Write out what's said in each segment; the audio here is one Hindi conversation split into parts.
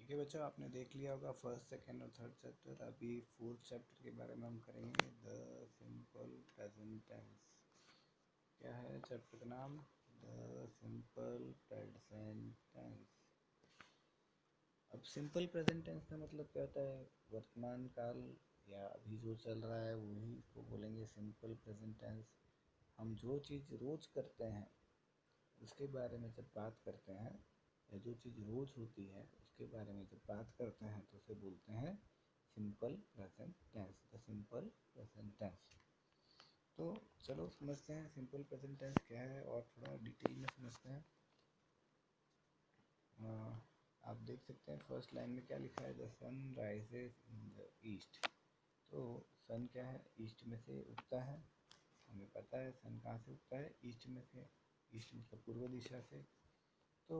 ठीक है बच्चों, आपने देख लिया होगा फर्स्ट सेकेंड और थर्ड चैप्टर। अभी फोर्थ चैप्टर के बारे में हम करेंगे, द सिंपल प्रेजेंट टेंस। क्या है चैप्टर का नाम? The simple present tense. अब सिंपल प्रेजेंट टेंस का मतलब क्या होता है? वर्तमान काल या अभी जो चल रहा है वही को बोलेंगे सिंपल प्रेजेंट टेंस। हम जो चीज़ रोज करते हैं उसके बारे में जब बात करते हैं, या जो चीज़ रोज होती है उसके बारे में जब बात करते हैं तो उसे बोलते हैं simple present tense, the simple present tense. तो चलो समझते हैं सिंपल प्रेजेंट टेंस क्या है और थोड़ा डिटेल में समझते हैं। आप देख सकते हैं फर्स्ट लाइन में क्या लिखा है, the sun rises in the east. तो सन क्या है? ईस्ट में से उगता है। हमें पता है सन कहाँ से उगता है? ईस्ट में से। ईस्ट मतलब पूर्व दिशा से। तो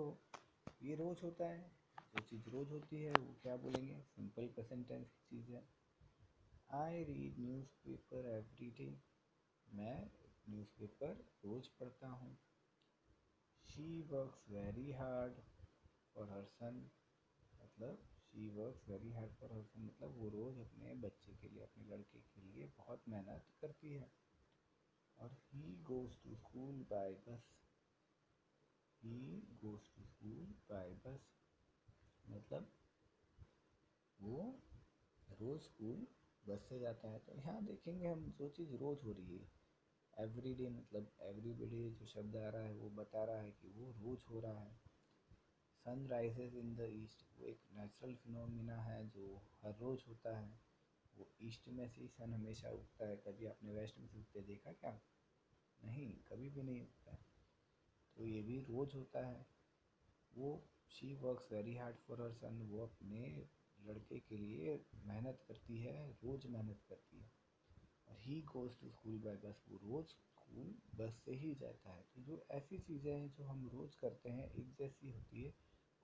ये रोज होता है। जो चीज़ रोज होती है वो क्या बोलेंगे? सिंपल प्रेजेंट टेंस की चीज़ है। I read newspaper every day. मैं न्यूज़पेपर रोज पढ़ता हूँ। She works very hard for her son. मतलब she works very hard for her son मतलब वो रोज़ अपने बच्चे के लिए, अपने लड़के के लिए बहुत मेहनत करती है। और he goes to school by bus. He goes to school by bus मतलब वो रोज़ स्कूल बस से जाता है। तो यहाँ देखेंगे हम जो चीज़ रोज़ हो रही है, एवरी डे मतलब एवरीबडी जो शब्द आ रहा है वो बता रहा है कि वो रोज़ हो रहा है। Sun rises in the east वो एक नेचुरल फिनोमिना है जो हर रोज़ होता है। वो ईस्ट में से ही सन हमेशा उगता है। कभी आपने वेस्ट में से उगते देखा क्या? नहीं, कभी भी नहीं उगता है। तो ये भी रोज़ होता है। वो she works very hard for her son वो अपने लड़के के लिए मेहनत करती है, रोज़ मेहनत करती है। और he goes to school by bus वो रोज़ स्कूल बस से ही जाता है। तो जो ऐसी चीज़ें हैं जो हम रोज़ करते हैं, एक जैसी होती है,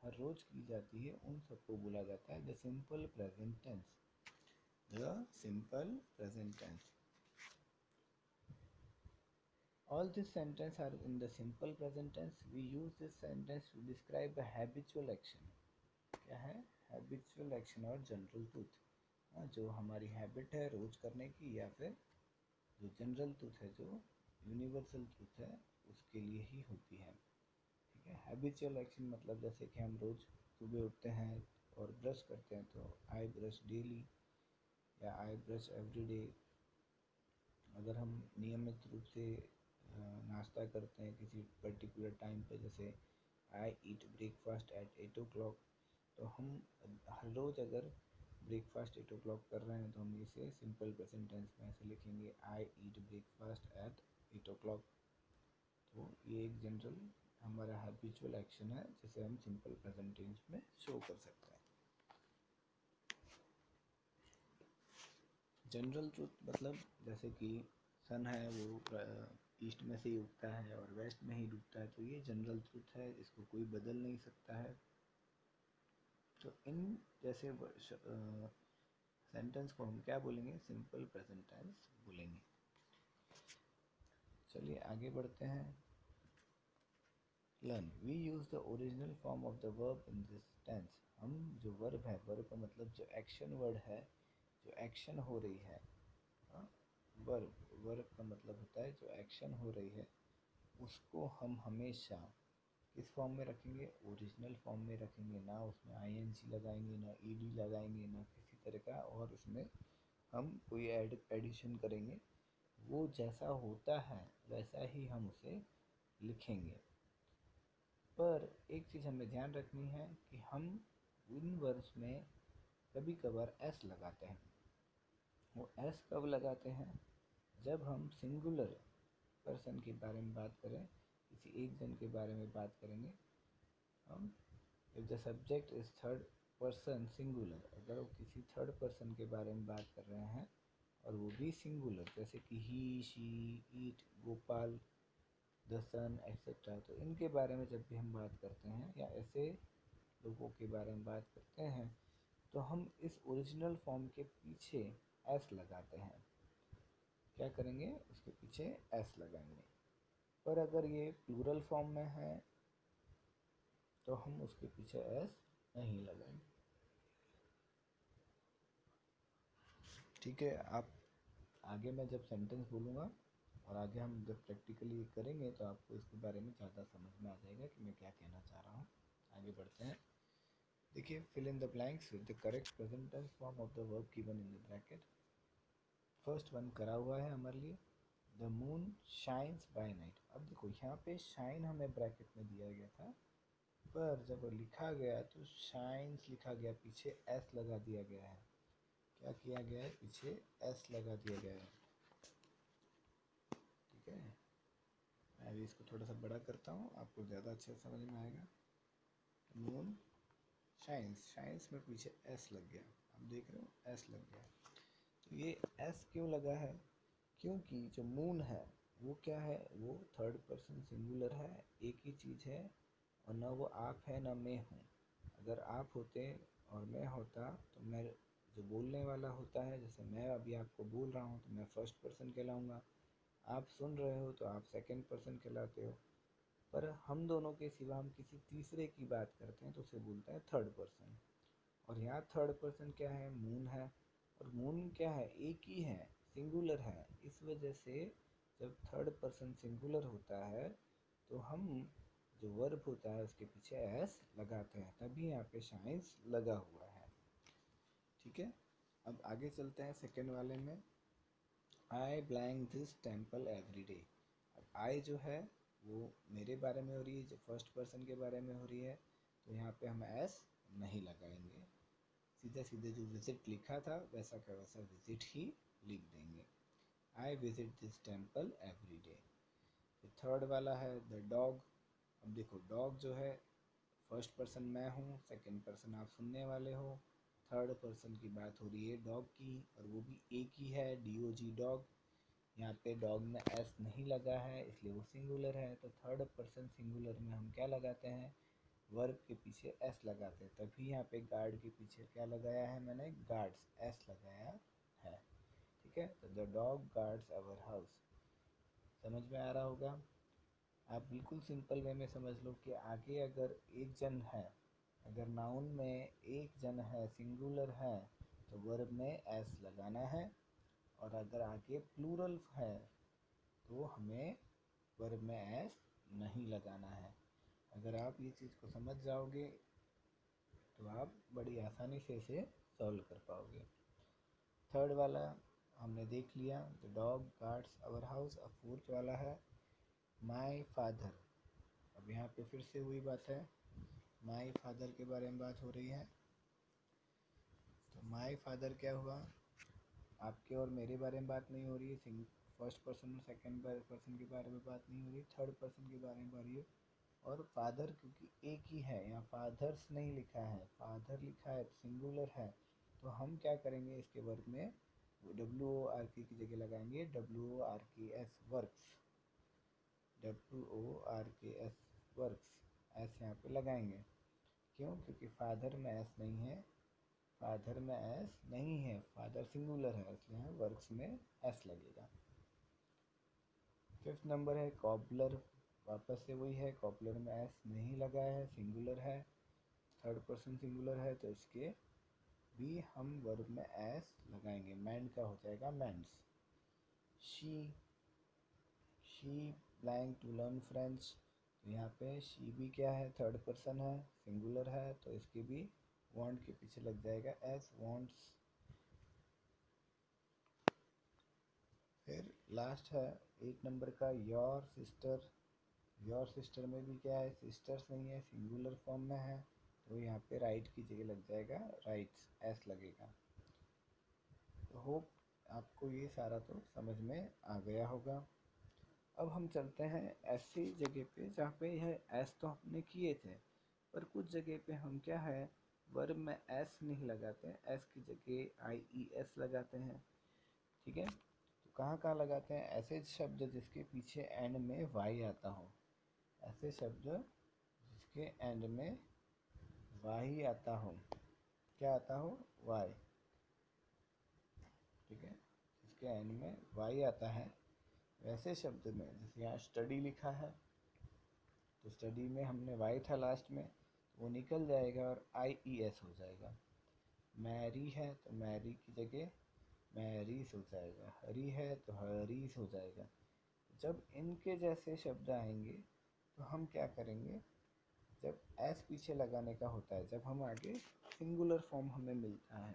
हर रोज़ की जाती है, उन सबको बोला जाता है the simple present tense. The simple present tense. All these sentences are in the simple present tense. We use this sentence to describe a habitual action. क्या है? Habitual action और general truth। जो हमारी हैबिट है रोज करने की, या फिर जो जनरल ट्रूथ है, जो यूनिवर्सल ट्रूथ है, उसके लिए ही होती है। ठीक है। हैबिचुअल एक्शन मतलब जैसे कि हम रोज सुबह उठते हैं और ब्रश करते हैं तो आई ब्रश डेली या आई ब्रश एवरी डे। अगर हम नियमित रूप से नाश्ता करते हैं किसी पर्टिकुलर टाइम पे, जैसे आई ईट ब्रेकफास्ट एट 8 o'clock, तो हम हर रोज़ अगर ब्रेकफास्ट 8 o'clock कर रहे हैं तो हम इसे सिंपल प्रेजेंट टेंस में ऐसे लिखेंगे, आई ईट ब्रेकफास्ट एट 8 o'clock। तो ये एक जनरल हमारा हैबिचुअल एक्शन है जिसे हम सिंपल प्रेजेंट टेंस में शो कर सकते हैं। जनरल ट्रूथ मतलब जैसे कि सन है वो ईस्ट में से ही उगता है और वेस्ट में ही डूबता है, तो ये जनरल ट्रूथ है, इसको कोई बदल नहीं सकता है। तो इन जैसे सेंटेंस को हम क्या बोलेंगे? सिंपल प्रेजेंट टेंस बोलेंगे। चलिए आगे बढ़ते हैं। Learn we use the original form of the verb in this tense. हम जो वर्ब है, वर्ब का मतलब जो एक्शन वर्ड है, जो एक्शन हो रही है, वर्ब, वर्ब का मतलब होता है जो एक्शन हो रही है, उसको हम हमेशा किस फॉर्म में रखेंगे? ओरिजिनल फॉर्म में रखेंगे। ना उसमें आईएनजी लगाएंगे, ना ईडी लगाएंगे, ना किसी तरह का और उसमें हम कोई एडिशन करेंगे। वो जैसा होता है वैसा ही हम उसे लिखेंगे। पर एक चीज़ हमें ध्यान रखनी है कि हम इन वर्ड्स में कभी कभार एस लगाते हैं। वो एस कब लगाते हैं? जब हम सिंगुलर पर्सन के बारे में बात करें, किसी एक जन के बारे में बात करेंगे हम। If the subject is third person singular, अगर वो किसी थर्ड पर्सन के बारे में बात कर रहे हैं और वो भी सिंगुलर, जैसे कि he, she, eat, Gopal, the son etcetera, तो इनके बारे में जब भी हम बात करते हैं या ऐसे लोगों के बारे में बात करते हैं तो हम इस ओरिजिनल फॉर्म के पीछे एस लगाते हैं। क्या करेंगे? उसके पीछे एस लगाएंगे। पर अगर ये प्लूरल फॉर्म में है तो हम उसके पीछे एस नहीं लगाएंगे। ठीक है। आप आगे मैं जब सेंटेंस बोलूँगा और आगे हम जब प्रैक्टिकली करेंगे तो आपको इसके बारे में ज़्यादा समझ में आ जाएगा कि मैं क्या कहना चाह रहा हूँ। आगे बढ़ते हैं। देखिए, fill in the blanks with the correct present tense form of the verb given in the bracket. First one करा हुआ है हमारे लिए, the moon shines by night. अब देखो यहाँ पे शाइन हमें ब्रैकेट में दिया गया था, पर जब लिखा गया तो शाइन्स लिखा गया, पीछे एस लगा दिया गया है। क्या किया गया है, पीछे एस लगा दिया गया है। ठीक है, मैं अभी इसको थोड़ा सा बड़ा करता हूँ, आपको ज़्यादा अच्छे समझ में आएगा। मून शाइन्स, शाइन्स में पीछे एस लग गया, आप देख रहे हो एस लग गया। तो ये एस क्यों लगा है, क्योंकि जो मून है वो क्या है, वो थर्ड पर्सन सिंगुलर है, एक ही चीज़ है, और ना वो आप है ना मैं हूँ। अगर आप होते और मैं होता तो मैं जो बोलने वाला होता है, जैसे मैं अभी आपको बोल रहा हूँ तो मैं फर्स्ट पर्सन कहलाऊँगा, आप सुन रहे हो तो आप सेकंड पर्सन कहलाते हो। पर हम दोनों के सिवा हम किसी तीसरे की बात करते हैं तो उसे बोलते हैं थर्ड पर्सन। और यहाँ थर्ड पर्सन क्या है, मून है, और मून क्या है, एक ही है, सिंगुलर है। इस वजह से जब थर्ड पर्सन सिंगुलर होता है तो हम जो वर्ब होता है उसके पीछे एस लगाते हैं, तभी यहाँ पे शाइन्स लगा हुआ है। ठीक है, अब आगे चलते हैं सेकेंड वाले में। आई blank this temple every day. अब आई जो है वो मेरे बारे में हो रही है, जो फर्स्ट पर्सन के बारे में हो रही है, तो यहाँ पे हम एस नहीं लगाएंगे, सीधे सीधे जो विजिट लिखा था वैसा का वैसा विजिट ही लिख देंगे। I visit this temple every day. Third वाला है द डॉग। अब देखो डॉग जो है, फर्स्ट पर्सन मैं हूँ, सेकंड पर्सन आप सुनने वाले हो, थर्ड पर्सन की बात हो रही है डॉग की, और वो भी एक ही है, DOG डॉग। यहाँ पे डॉग में एस नहीं लगा है इसलिए वो सिंगुलर है, तो थर्ड पर्सन सिंगुलर में हम क्या लगाते हैं, वर्ब के पीछे एस लगाते हैं। तभी यहाँ पे गार्ड के पीछे क्या लगाया है मैंने, गार्ड्स, एस लगाया है। ठीक है, तो the dog guards our house. समझ में आ रहा होगा। आप बिल्कुल सिंपल वे में समझ लो कि आगे अगर एक जन है, अगर नाउन में एक जन है, सिंगुलर है, तो वर्ब में एस लगाना है, और अगर आगे प्लूरल है तो हमें वर्ब में एस नहीं लगाना है। अगर आप ये चीज़ को समझ जाओगे तो आप बड़ी आसानी से इसे सॉल्व कर पाओगे। थर्ड वाला हमने देख लिया, the dog guards our house. अब फोर्थ वाला है माई फादर। अब यहाँ पे फिर से वही बात है, माई फादर के बारे में बात हो रही है। तो माई फादर क्या हुआ, आपके और मेरे बारे में बात नहीं हो रही है, फर्स्ट पर्सन और सेकंड पर्सन के बारे में बात नहीं हो रही, थर्ड पर्सन के बारे में हो रही है। और फादर क्योंकि एक ही है, यहाँ फादर्स नहीं लिखा है, फादर लिखा है, सिंगुलर है, तो हम क्या करेंगे, इसके वर्क में WORK की जगह लगाएंगे WORKS, works, WORKS works, S यहाँ पे लगाएंगे। क्यों, क्योंकि फादर में एस नहीं है, फादर में एस नहीं है, फादर सिंगुलर है, इसलिए यहाँ वर्क्स में एस लगेगा। फिफ्थ नंबर है कॉबलर। वापस से वही है, कॉपलर में एस नहीं लगा है, सिंगुलर है, थर्ड पर्सन सिंगुलर है, तो इसके भी हम वर्ब में एस लगाएंगे, मैंड का हो जाएगा mends. She, she blank to learn French. तो यहाँ पे शी भी क्या है, थर्ड पर्सन है, सिंगुलर है, तो इसके भी वांट के पीछे लग जाएगा एस, वांट्स। फिर लास्ट है 8 नंबर का योर सिस्टर। योर सिस्टर में भी क्या है, सिस्टर्स नहीं है, सिंगुलर फॉर्म में है, तो यहाँ पे राइट की जगह लग जाएगा राइट्स, एस लगेगा। तो होप आपको ये सारा तो समझ में आ गया होगा। अब हम चलते हैं ऐसी जगह पे जहाँ पे यह एस तो हमने किए थे, पर कुछ जगह पे हम क्या है, वर्ब में एस नहीं लगाते, एस की जगह IES लगाते हैं। ठीक है, तो कहाँ कहाँ लगाते हैं, ऐसे शब्द जिसके पीछे एंड में वाई आता हो, ऐसे शब्द जिसके एंड में वाई आता हो, क्या आता हो, वाई। ठीक है, जिसके एंड में वाई आता है, वैसे शब्द में, जैसे यहाँ स्टडी लिखा है, तो स्टडी में हमने वाई था लास्ट में, तो वो निकल जाएगा और IES हो जाएगा। मैरी है तो मैरी की जगह मैरीज हो जाएगा, हरी है तो हरीस हो जाएगा। जब इनके जैसे शब्द आएंगे तो हम क्या करेंगे, जब एस पीछे लगाने का होता है, जब हम आगे सिंगुलर फॉर्म हमें मिलता है,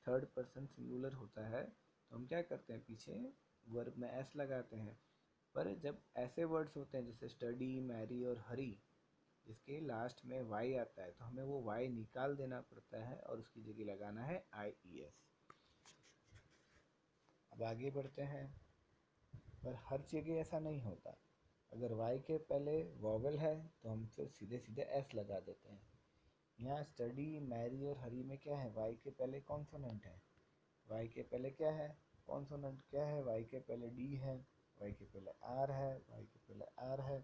थर्ड पर्सन सिंगुलर होता है, तो हम क्या करते हैं, पीछे वर्ब में एस लगाते हैं। पर जब ऐसे वर्ड्स होते हैं जैसे स्टडी, मैरी और हरी, जिसके लास्ट में वाई आता है, तो हमें वो वाई निकाल देना पड़ता है और उसकी जगह लगाना है IES। अब आगे बढ़ते हैं, पर हर जगह ऐसा नहीं होता। अगर वाई के पहले वॉवल है तो हम फिर सीधे सीधे एस लगा देते हैं। यहाँ स्टडी, मैरी और हरी में क्या है, वाई के पहले कॉन्सोनेंट है, वाई के पहले क्या है, कॉन्सोनेंट क्या है, वाई के पहले डी है, वाई के पहले आर है, वाई के पहले आर है।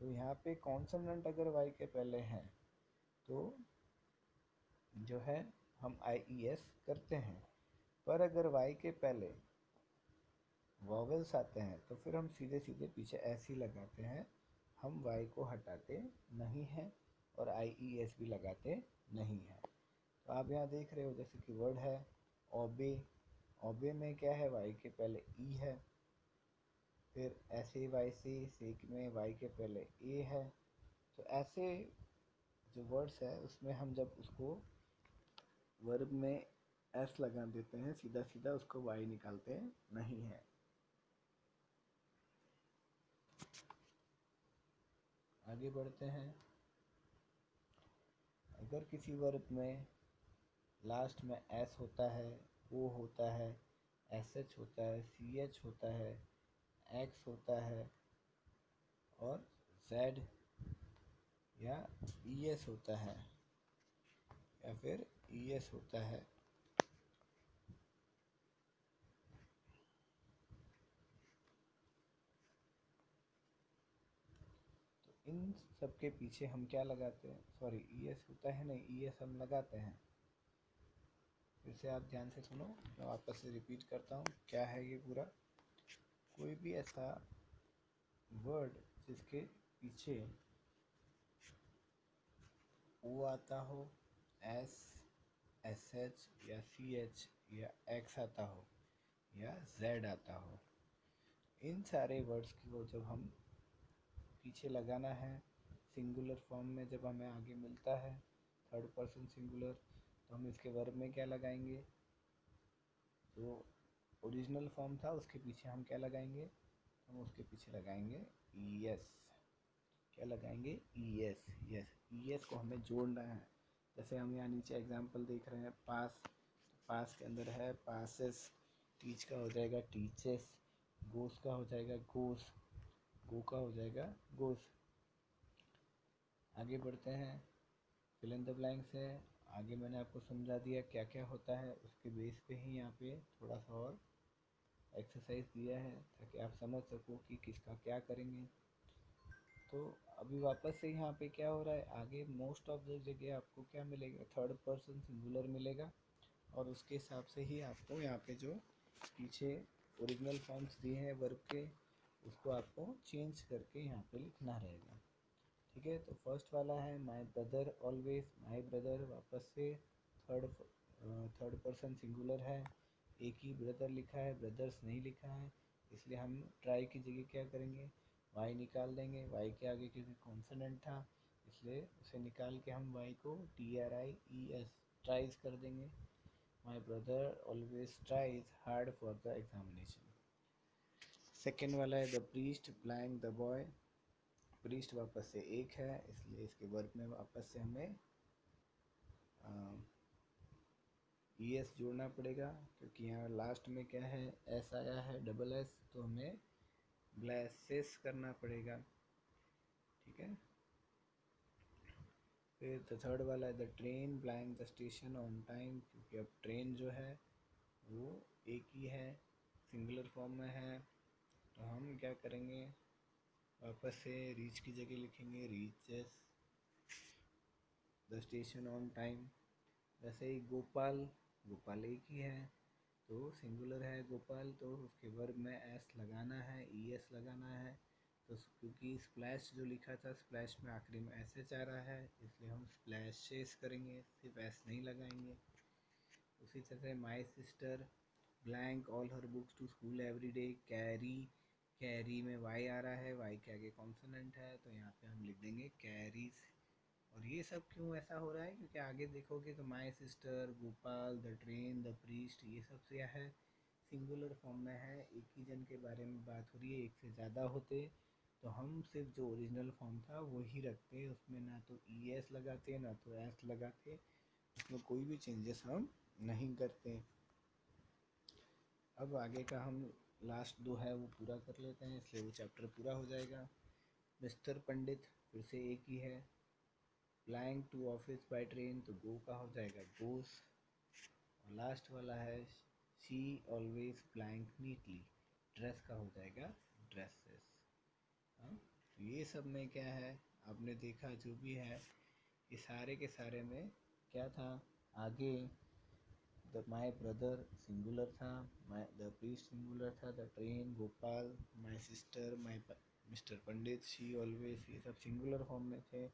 तो यहाँ पे कॉन्सोनेंट अगर वाई के पहले हैं तो जो है हम IES करते हैं। पर अगर वाई के पहले वॉवेल्स आते हैं तो फिर हम सीधे सीधे पीछे ऐसे ही लगाते हैं, हम वाई को हटाते नहीं हैं और IES भी लगाते नहीं हैं। तो आप यहाँ देख रहे हो जैसे कि वर्ड है ओबे, ओबे में क्या है, वाई के पहले ई है, फिर ऐसे वाई से सेक में वाई के पहले ए है। तो ऐसे जो वर्ड्स है उसमें हम जब उसको वर्ब में एस लगा देते हैं, सीधा सीधा उसको वाई निकालते नहीं है। आगे बढ़ते हैं, अगर किसी वर्ब में लास्ट में एस होता है, ओ होता है, SH होता है, CH होता है, X होता है और Z या ES होता है या फिर ES होता है, तो इन सब के पीछे हम क्या लगाते हैं, सॉरी ES होता है नहीं, ES हम लगाते हैं। फिर से आप ध्यान से सुनो, मैं वापस से रिपीट करता हूँ क्या है ये पूरा। कोई भी ऐसा वर्ड जिसके पीछे ओ आता हो, S, SH या CH या X आता हो या Z आता हो, इन सारे वर्ड्स को जब हम पीछे लगाना है सिंगुलर फॉर्म में, जब हमें आगे मिलता है थर्ड पर्सन सिंगुलर, तो हम इसके वर्ब में क्या लगाएंगे, जो ओरिजिनल फॉर्म था उसके पीछे हम क्या लगाएंगे, हम उसके पीछे लगाएंगे ES। क्या लगाएंगे, ES। यस, ES को हमें जोड़ना है। जैसे हम यहाँ नीचे एग्जांपल देख रहे हैं, पास, तो पास के अंदर है पासेस, टीच का हो जाएगा टीचेस, गोस का हो जाएगा गोस, गो का हो जाएगा गोस। आगे बढ़ते हैं, फिल इन द ब्लैंक्स है। आगे मैंने आपको समझा दिया क्या क्या होता है, उसके बेस पे ही यहाँ पे थोड़ा सा और एक्सरसाइज दिया है ताकि आप समझ सको कि किसका क्या करेंगे। तो अभी वापस से यहाँ पे क्या हो रहा है, आगे मोस्ट ऑफ द जगह आपको क्या मिलेगा, थर्ड पर्सन सिंगुलर मिलेगा और उसके हिसाब से ही आपको यहाँ पे जो पीछे ओरिजिनल फॉर्म्स दिए हैं वर्ब के, उसको आपको चेंज करके यहाँ पे लिखना रहेगा। ठीक है, तो फर्स्ट वाला है my brother always, my brother वापस से थर्ड थर्ड पर्सन सिंगुलर है, एक ही ब्रदर लिखा है, ब्रदर्स नहीं लिखा है, इसलिए हम ट्राई की जगह क्या करेंगे, वाई निकाल देंगे। वाई के आगे क्योंकि कॉन्सोनेंट था इसलिए उसे निकाल के हम वाई को TRIES ट्राइज कर देंगे। My brother always tries hard for the examination. Second वाला है the priest blank the boy, priest वापस से एक है इसलिए इसके वर्ब में वापस से हमें ES जोड़ना पड़ेगा, क्योंकि यहाँ लास्ट में क्या है, S आया है डबल S, तो हमें ग्लासेस करना पड़ेगा। ठीक है, फिर द थर्ड वाला है the train blank the station on time, क्योंकि अब ट्रेन जो है वो एक ही है, सिंगुलर फॉर्म में है, तो हम क्या करेंगे, वापस से रीच की जगह लिखेंगे reaches the station on time. वैसे ही गोपाल, गोपाल एक ही है तो सिंगुलर है गोपाल, तो उसके वर्ब में एस लगाना है, ES लगाना है। तो क्योंकि स्प्लैश जो लिखा था, स्प्लैश में आखिरी में SH आ रहा है, इसलिए हम स्प्लैशेस करेंगे, सिर्फ S नहीं लगाएंगे। उसी तरह से my sister, blank all her books to school every day. Carry, carry में वाई आ रहा है, वाई के आगे कॉन्सोनेंट है तो यहाँ पे हम लिख देंगे कैरीज। और ये सब क्यों ऐसा हो रहा है, क्योंकि आगे देखोगे तो my sister, Gopal, the train, the priest, ये सब क्या है, सिंगुलर फॉर्म में है। एक ही जन के बारे में बात हो रही है, एक से ज़्यादा होते तो हम सिर्फ जो ओरिजिनल फॉर्म था वही रखते, उसमें ना तो ई एस लगाते ना तो एस लगाते, उसमें कोई भी चेंजेस हम नहीं करते। अब आगे का हम लास्ट दो है वो पूरा कर लेते हैं, इसलिए वो चैप्टर पूरा हो जाएगा। मिस्टर पंडित फिर से एक ही है। Flying to office by train तो गो का हो जाएगा गोस। और लास्ट वाला है she always flying neatly, dress का हो जाएगा ड्रेसेस। हाँ, तो ये सब में क्या है, आपने देखा जो भी है ये सारे के सारे में क्या था, आगे द माई ब्रदर सिंगुलर था, द प्रीस्ट सिंगुलर था, the train, Gopal, my sister, my mister Pandit, she always, ये सब सिंगुलर फॉर्म में थे।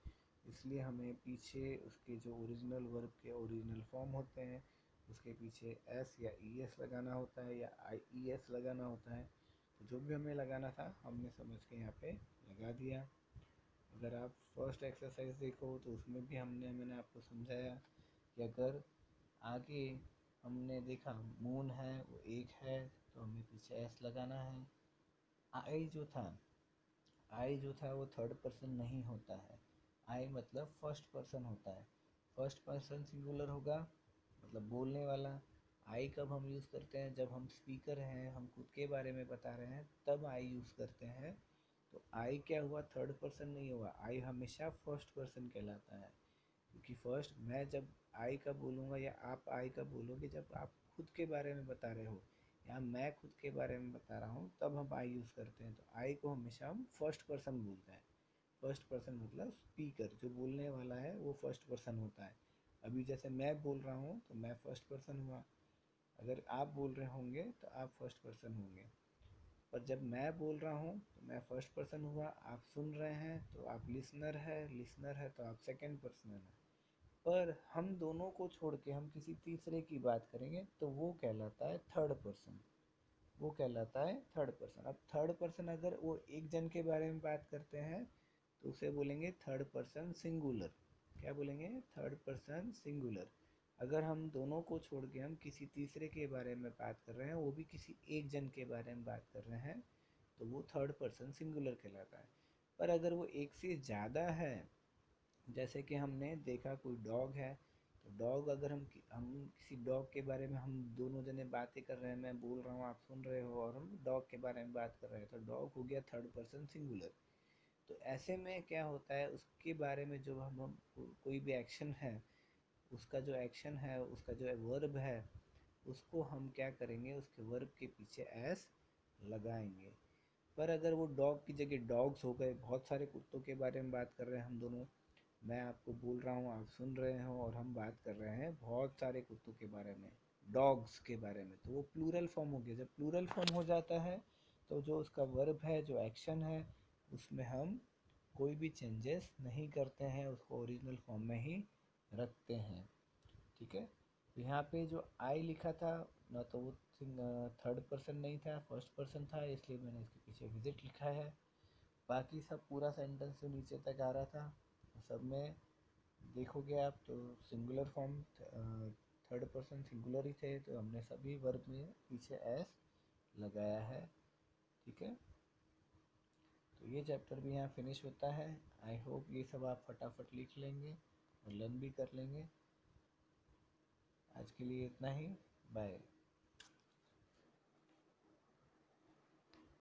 इसलिए हमें पीछे उसके जो ओरिजिनल वर्ब के ओरिजिनल फॉर्म होते हैं उसके पीछे एस या ई एस लगाना होता है या आई ई एस लगाना होता है। तो जो भी हमें लगाना था हमने समझ के यहाँ पे लगा दिया। अगर आप फर्स्ट एक्सरसाइज देखो तो उसमें भी मैंने आपको समझाया कि अगर आगे हमने देखा मून है वो एक है तो हमें पीछे एस लगाना है। आई जो था, आई जो था वो थर्ड पर्सन नहीं होता है, आई मतलब फर्स्ट पर्सन होता है। फर्स्ट पर्सन सिंगुलर होगा मतलब बोलने वाला। आई कब हम यूज़ करते हैं, जब हम स्पीकर हैं, हम खुद के बारे में बता रहे हैं तब आई यूज़ करते हैं। तो आई क्या हुआ, थर्ड पर्सन नहीं हुआ, आई हमेशा फर्स्ट पर्सन कहलाता है। क्योंकि फर्स्ट मैं जब आई का बोलूँगा या आप आई का बोलोगे जब आप खुद के बारे में बता रहे हो या मैं खुद के बारे में बता रहा हूँ तब हम आई यूज़ करते हैं। तो आई को हमेशा हम फर्स्ट पर्सन बोलते हैं। फर्स्ट पर्सन मतलब स्पीकर, जो बोलने वाला है वो फर्स्ट पर्सन होता है। अभी जैसे मैं बोल रहा हूँ तो मैं फर्स्ट पर्सन हुआ, अगर आप बोल रहे होंगे तो आप फर्स्ट पर्सन होंगे। पर जब मैं बोल रहा हूँ तो मैं फर्स्ट पर्सन हुआ, आप सुन रहे हैं तो आप लिसनर है तो आप सेकंड पर्सन है। पर हम दोनों को छोड़ के हम किसी तीसरे की बात करेंगे तो वो कहलाता है थर्ड पर्सन, वो कहलाता है थर्ड पर्सन। अब थर्ड पर्सन अगर वो एक जन के बारे में बात करते हैं तो उसे बोलेंगे थर्ड पर्सन सिंगुलर। क्या बोलेंगे, थर्ड पर्सन सिंगुलर। अगर हम दोनों को छोड़ के हम किसी तीसरे के बारे में बात कर रहे हैं, वो भी किसी एक जन के बारे में बात कर रहे हैं, तो वो थर्ड पर्सन सिंगुलर कहलाता है। पर अगर वो एक से ज़्यादा है, जैसे कि हमने देखा कोई डॉग है, तो डॉग अगर हम किसी डॉग के बारे में हम दोनों जने बातें कर रहे हैं, मैं बोल रहा हूँ आप सुन रहे हो और हम डॉग के बारे में बात कर रहे हैं, तो डॉग हो गया थर्ड पर्सन सिंगुलर। तो ऐसे में क्या होता है, उसके बारे में जो हम कोई भी एक्शन है, उसका जो एक्शन है, उसका जो वर्ब है, उसको हम क्या करेंगे, उसके वर्ब के पीछे एस लगाएंगे। पर अगर वो डॉग की जगह डॉग्स हो गए, बहुत सारे कुत्तों के बारे में बात कर रहे हैं हम दोनों, मैं आपको बोल रहा हूँ आप सुन रहे हो और हम बात कर रहे हैं बहुत सारे कुत्तों के बारे में, डॉग्स के बारे में, तो वो प्लूरल फॉर्म हो गया। जब प्लूरल फॉर्म हो जाता है तो जो उसका वर्ब है, जो एक्शन है, उसमें हम कोई भी चेंजेस नहीं करते हैं, उसको ओरिजिनल फॉर्म में ही रखते हैं। ठीक है, तो यहाँ पे जो आई लिखा था ना तो वो थर्ड पर्सन नहीं था, फर्स्ट पर्सन था, इसलिए मैंने इसके पीछे विजिट लिखा है। बाकी सब पूरा सेंटेंस जो नीचे तक आ रहा था सब में देखोगे आप तो singular form, third person singular ही थे, तो हमने सभी वर्ब में पीछे एस लगाया है। ठीक है, तो ये चैप्टर भी यहाँ फिनिश होता है। आई होप ये सब आप फटाफट लिख लेंगे और लर्न भी कर लेंगे। आज के लिए इतना ही, बाय।